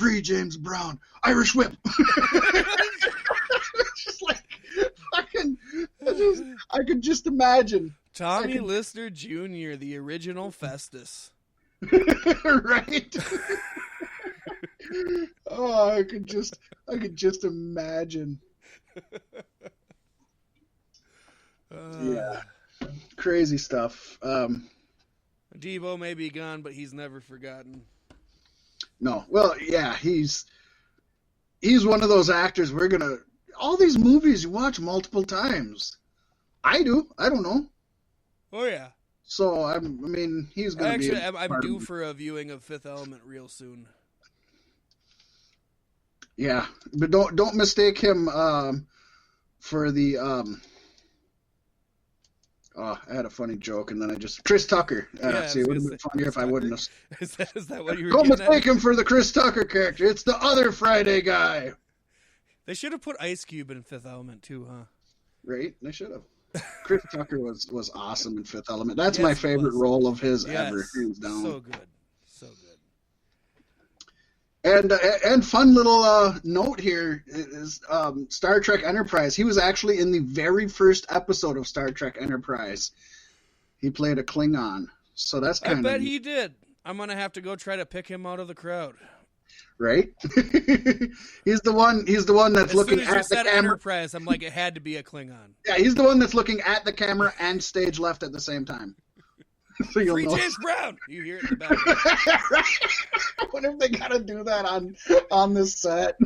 free James Brown, Irish whip. It's just like, I could just imagine. Tommy Lister Jr., the original Festus. Right? Oh, I could just imagine. Yeah. Crazy stuff. Devo may be gone, but he's never forgotten. No. Well, yeah, he's one of those actors all these movies you watch multiple times. I do. I don't know. Oh, yeah. So, I mean, he's going to be... Actually, I'm due for a viewing of Fifth Element real soon. Yeah, but don't mistake him for the... Oh, I had a funny joke, and then Chris Tucker. See, it would have been funnier if I wouldn't have... Is that what you were Don't mistake him for the Chris Tucker character. It's the other Friday guy. They should have put Ice Cube in Fifth Element, too, huh? Right? They should have. Chris Tucker was awesome in Fifth Element. That's my favorite role of his ever, hands down. So good. So And good. fun little note here is Star Trek Enterprise. He was actually in the very first episode of Star Trek Enterprise. He played a Klingon. So that's kind of... I bet he did. I'm going to have to go try to pick him out of the crowd. Right? He's the one that's looking at the camera. Enterprise, I'm like, it had to be a Klingon. Yeah, he's the one that's looking at the camera and stage left at the same time. So Free James Brown! You hear it in the background. Right? I wonder if they got to do that on this set.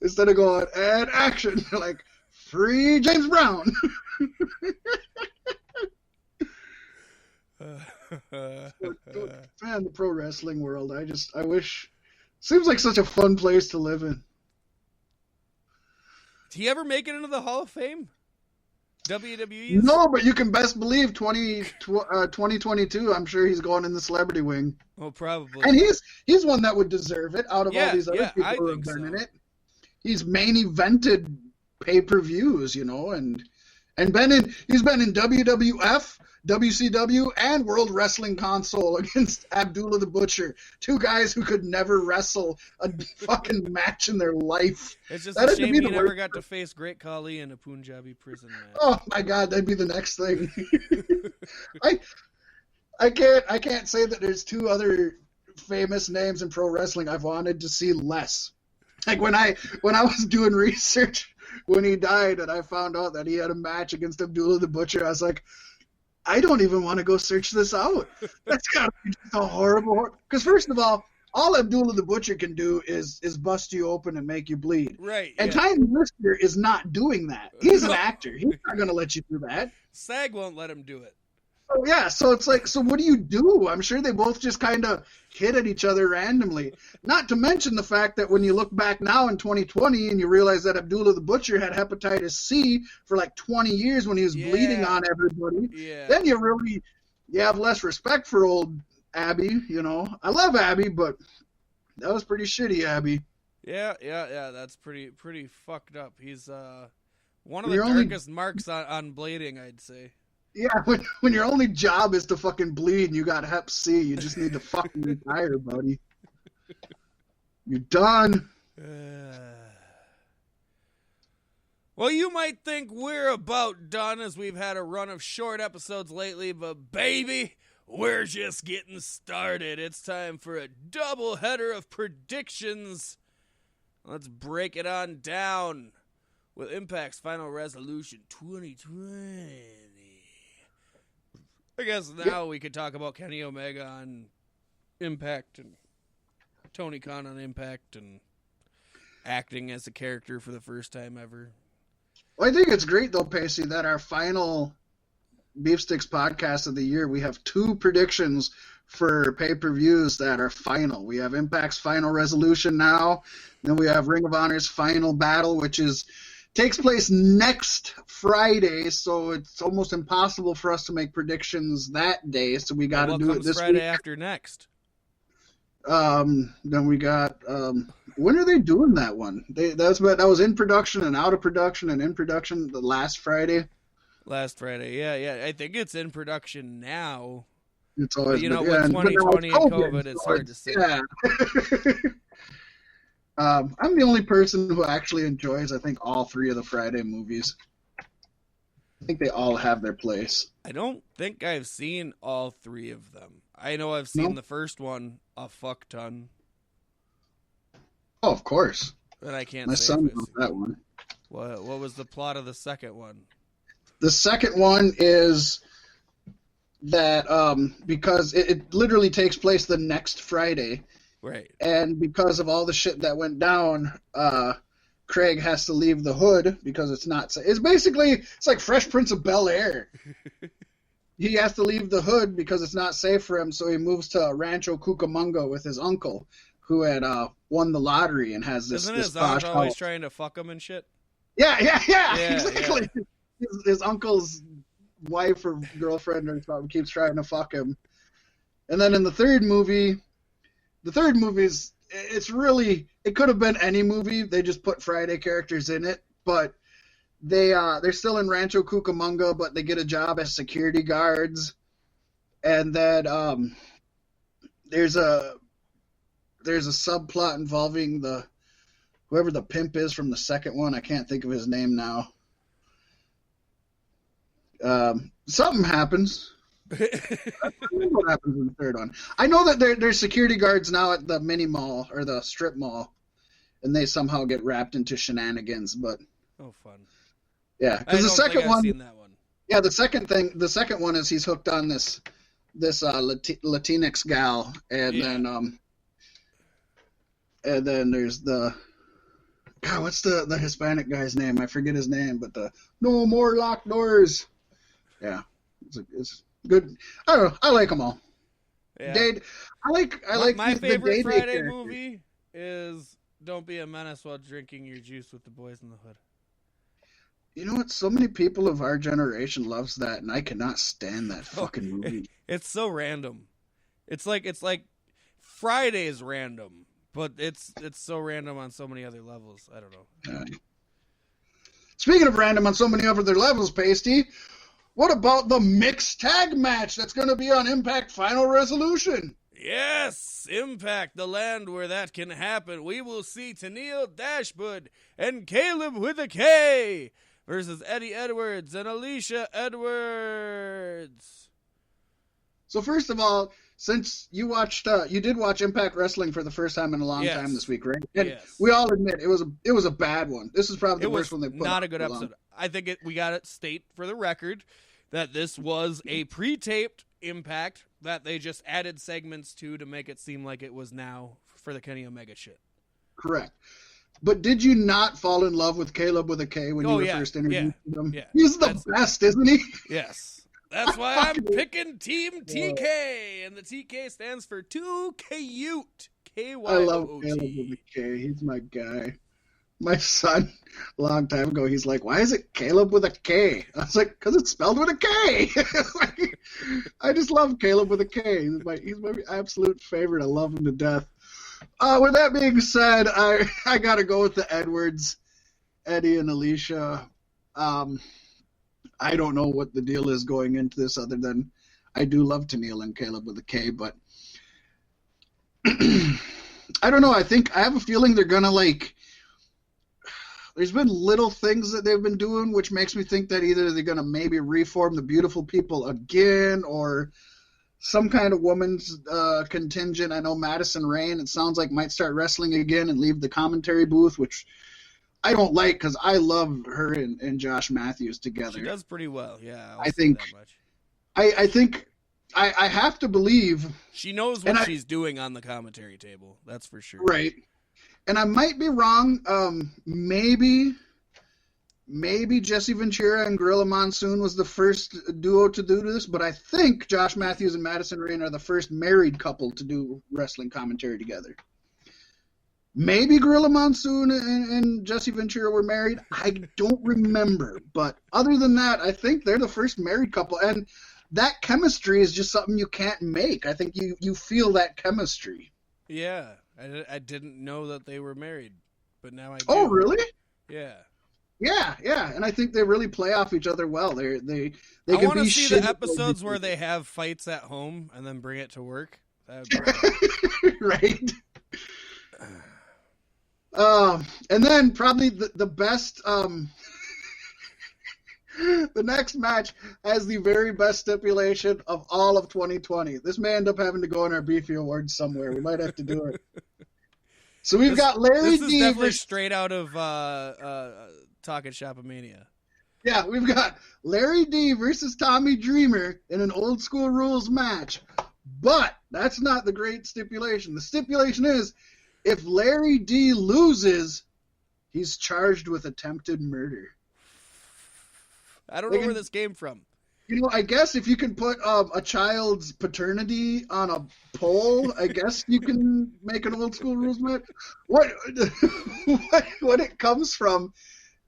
Instead of going, and action, they're like, free James Brown! Man, the pro wrestling world, I wish... Seems like such a fun place to live in. Did he ever make it into the Hall of Fame? WWE? No, but you can best believe 2022, I'm sure he's going in the celebrity wing. Oh, probably. And he's one that would deserve it out of all these other people who have been in it. He's main evented pay-per-views, you know, and he's been in WWF, WCW, and World Wrestling Console against Abdullah the Butcher. Two guys who could never wrestle a fucking match in their life. It's just a shame he never got to face Great Khali in a Punjabi prison match. Oh my God, that'd be the next thing. I can't say that there's two other famous names in pro wrestling I've wanted to see less. Like when I was doing research when he died and I found out that he had a match against Abdullah the Butcher, I was like, I don't even want to go search this out. That's got to be just a horrible... Because first of all Abdullah the Butcher can do is bust you open and make you bleed. Right. And Tiny Lister is not doing that. He's an actor. He's not going to let you do that. SAG won't let him do it. Oh, yeah, so it's like, so what do you do? I'm sure they both just kind of hit at each other randomly. Not to mention the fact that when you look back now in 2020 and you realize that Abdullah the Butcher had hepatitis C for like 20 years when he was bleeding on everybody, then you have less respect for old Abby, you know. I love Abby, but that was pretty shitty, Abby. Yeah, that's pretty fucked up. He's one of the darkest marks on blading, I'd say. Yeah, when your only job is to fucking bleed and you got hep C, you just need to fucking retire, buddy. You're done. Well, you might think we're about done as we've had a run of short episodes lately, but baby, we're just getting started. It's time for a double header of predictions. Let's break it on down with Impact's Final Resolution 2020. I guess now we could talk about Kenny Omega on Impact and Tony Khan on Impact and acting as a character for the first time ever. Well, I think it's great, though, Paystee, that our final Beef Sticks podcast of the year, we have two predictions for pay-per-views that are final. We have Impact's Final Resolution now, then we have Ring of Honor's Final Battle, which takes place next Friday, so it's almost impossible for us to make predictions that day, so we got to do it this Friday week. After next. Then we got when are they doing that one? That was in production and out of production and in production the last Friday. Last Friday, yeah. I think it's in production now. It's always But, been, with 2020 and COVID, it's so hard to say. Yeah. I'm the only person who actually enjoys, I think, all three of the Friday movies. I think they all have their place. I don't think I've seen all three of them. I know I've seen the first one a fuck ton. Oh, of course. But I can't My say son if knows that one. What was the plot of the second one? The second one is that because it literally takes place the next Friday. Right. And because of all the shit that went down, Craig has to leave the hood because it's not. It's like Fresh Prince of Bel-Air. He has to leave the hood because it's not safe for him, so he moves to Rancho Cucamonga with his uncle, who had won the lottery and has this. Isn't this his uncle always house. trying to fuck him and shit? Yeah, Yeah, exactly. yeah. His uncle's wife or girlfriend or something keeps trying to fuck him, and then in the third movie is. It could have been any movie. They just put Friday characters in it, but they're still in Rancho Cucamonga, but they get a job as security guards, and then there's a subplot involving whoever the pimp is from the second one. I can't think of his name now. Something happens. I don't know what happens in the third one. I know that there's security guards now at the mini mall or the strip mall, and they somehow get wrapped into shenanigans. But fun. Yeah, because the second one. I've seen that one. Yeah, the second one is he's hooked on this Latinx gal, and then there's the. God, what's the Hispanic guy's name? I forget his name, but the no more locked doors. Yeah, it's good. I don't know. I like them all. Yeah. I like my favorite the Friday character. movie is Don't Be a Menace While Drinking Your Juice with the Boys in the Hood. You know what? So many people of our generation loves that, and I cannot stand that fucking movie. It's so random. It's like Friday's random, but it's so random on so many other levels. I don't know. Speaking of random on so many other levels, Paystee, what about the mixed tag match that's going to be on Impact Final Resolution? Yes, Impact, the land where that can happen. We will see Tennille Dashwood and Caleb with a K versus Eddie Edwards and Alicia Edwards. So first of all, since you did watch Impact Wrestling for the first time in a long time this week, right? And we all admit it was a bad one. This is probably the worst one they put. Not a good episode. I think we got to state for the record that this was a pre-taped Impact that they just added segments to make it seem like it was now for the Kenny Omega shit. Correct. But did you not fall in love with Caleb with a K when you were first interviewed him? Yeah. He's the best, isn't he? Yes. That's why I'm picking Team TK, and the TK stands for Too Cute. K-Y-O-O-T. I love Caleb with a K. He's my guy. My son, a long time ago, he's like, why is it Caleb with a K? I was like, because it's spelled with a K. I just love Caleb with a K. He's my absolute favorite. I love him to death. With that being said, I got to go with the Edwards, Eddie and Alicia. I don't know what the deal is going into this other than I do love Tennille and Caleb with a K, but I don't know. I have a feeling they're going to there's been little things that they've been doing, which makes me think that either they're going to maybe reform the Beautiful People again or some kind of women's contingent. I know Madison Rayne, it sounds like, might start wrestling again and leave the commentary booth, which I don't like because I love her and Josh Matthews together. She does pretty well, yeah. I think I have to believe she knows what she's doing on the commentary table. That's for sure. Right. And I might be wrong. Maybe Jesse Ventura and Gorilla Monsoon was the first duo to do this, but I think Josh Matthews and Madison Rayne are the first married couple to do wrestling commentary together. Maybe Gorilla Monsoon and Jesse Ventura were married. I don't remember. But other than that, I think they're the first married couple. And that chemistry is just something you can't make. I think you feel that chemistry. Yeah. I didn't know that they were married, but now I do. Oh, really? Yeah. Yeah, and I think they really play off each other well. They I can want to be see shitty the episodes where they have fights at home and then bring it to work. That'd be right. And then probably the best. The next match has the very best stipulation of all of 2020. This may end up having to go in our Beefy Awards somewhere. We might have to do it. So we've got Larry D. This is definitely straight out of Talking Shopomania. Yeah, we've got Larry D versus Tommy Dreamer in an old school rules match. But that's not the great stipulation. The stipulation is if Larry D loses, he's charged with attempted murder. I don't know where this came from. You know, I guess if you can put a child's paternity on a poll, I guess you can make an old school rules match. What it comes from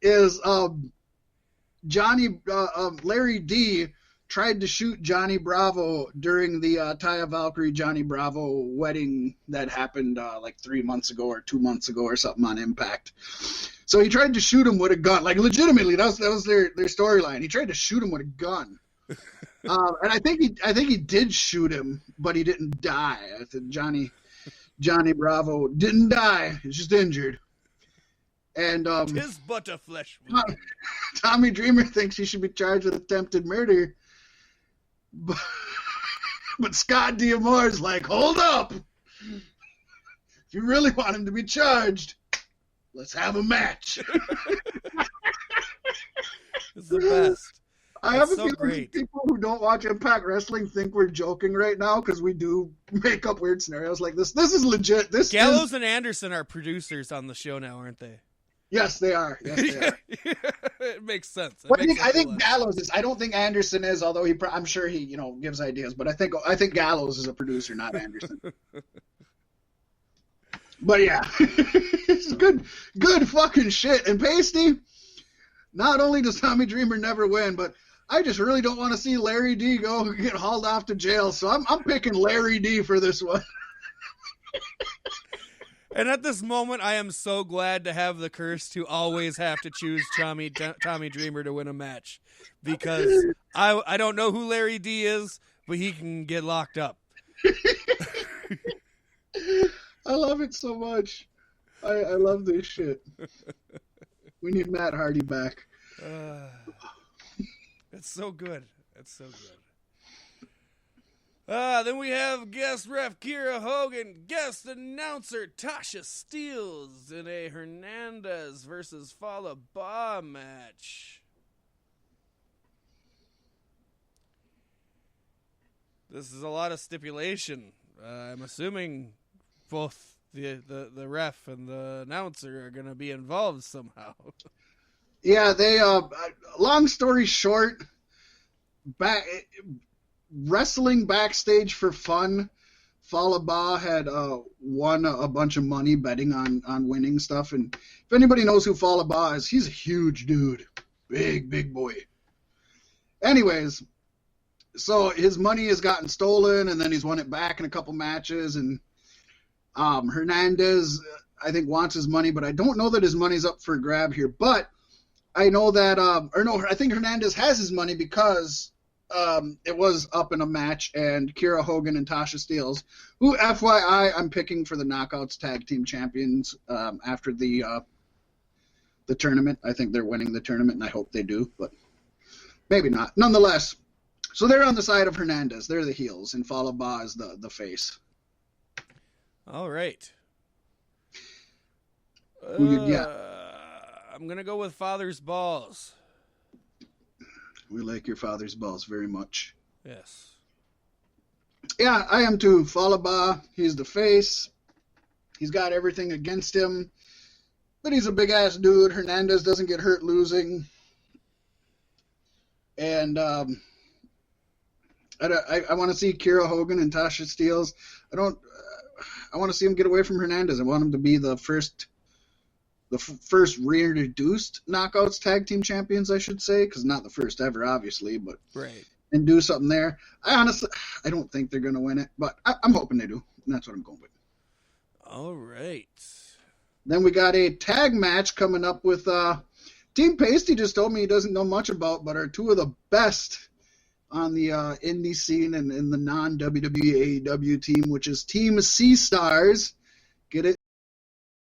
is Larry D tried to shoot Johnny Bravo during the Taya Valkyrie Johnny Bravo wedding that happened like 3 months ago or 2 months ago or something on Impact. So he tried to shoot him with a gun, like legitimately. That was their storyline. He tried to shoot him with a gun, and I think he did shoot him, but he didn't die. I think Johnny Bravo didn't die. He's just injured. And his but a flesh wound. Tommy Dreamer thinks he should be charged with attempted murder, but Scott D'Amore's like, hold up! If you really want him to be charged, let's have a match. It's the best. I have a feeling people who don't watch Impact Wrestling think we're joking right now because we do make up weird scenarios like this. This is legit. Gallows and Anderson are producers on the show now, aren't they? Yes, they are. Yes, they are. It makes sense. I think Gallows is. I don't think Anderson is, although I'm sure he gives ideas. But I think Gallows is a producer, not Anderson. But yeah, it's good fucking shit. And Paystee, not only does Tommy Dreamer never win, but I just really don't want to see Larry D go get hauled off to jail. So I'm picking Larry D for this one. And at this moment, I am so glad to have the curse to always have to choose Tommy Dreamer to win a match, because I don't know who Larry D is, but he can get locked up. I love it so much. I love this shit. We need Matt Hardy back. It's so good. It's so good. Then we have guest ref Kiera Hogan, guest announcer Tasha Steelz in a Hernandez versus Fallah Bahh match. This is a lot of stipulation. I'm assuming both the ref and the announcer are going to be involved somehow. Yeah, they long story short, wrestling backstage for fun. Fallah Bahh had won a bunch of money betting on winning stuff, and if anybody knows who Fallah Bahh is, he's a huge dude, big boy. Anyways, so his money has gotten stolen, and then he's won it back in a couple matches, and Hernandez, I think, wants his money, but I don't know that his money's up for grab here. But I know that, I think Hernandez has his money because it was up in a match, and Kiera Hogan and Tasha Steelz, who, FYI, I'm picking for the Knockouts Tag Team Champions after the tournament. I think they're winning the tournament, and I hope they do, but maybe not. Nonetheless, so they're on the side of Hernandez. They're the heels, and Fallah Bahh is the face. All right. Yeah. I'm going to go with Father's Balls. We like your father's balls very much. Yes. Yeah, I am too. Fallah Bahh, he's the face. He's got everything against him. But he's a big-ass dude. Hernandez doesn't get hurt losing. And I want to see Kiera Hogan and Tasha Steelz. I want to see him get away from Hernandez. I want him to be the first reintroduced Knockouts Tag Team Champions, I should say, because not the first ever, obviously, but right. And do something there. I don't think they're going to win it, but I'm hoping they do, and that's what I'm going with. All right. Then we got a tag match coming up with Team Paystee just told me he doesn't know much about, but are two of the best on the indie scene and in the non-WWE AEW team, which is Team Sea Stars. Get it?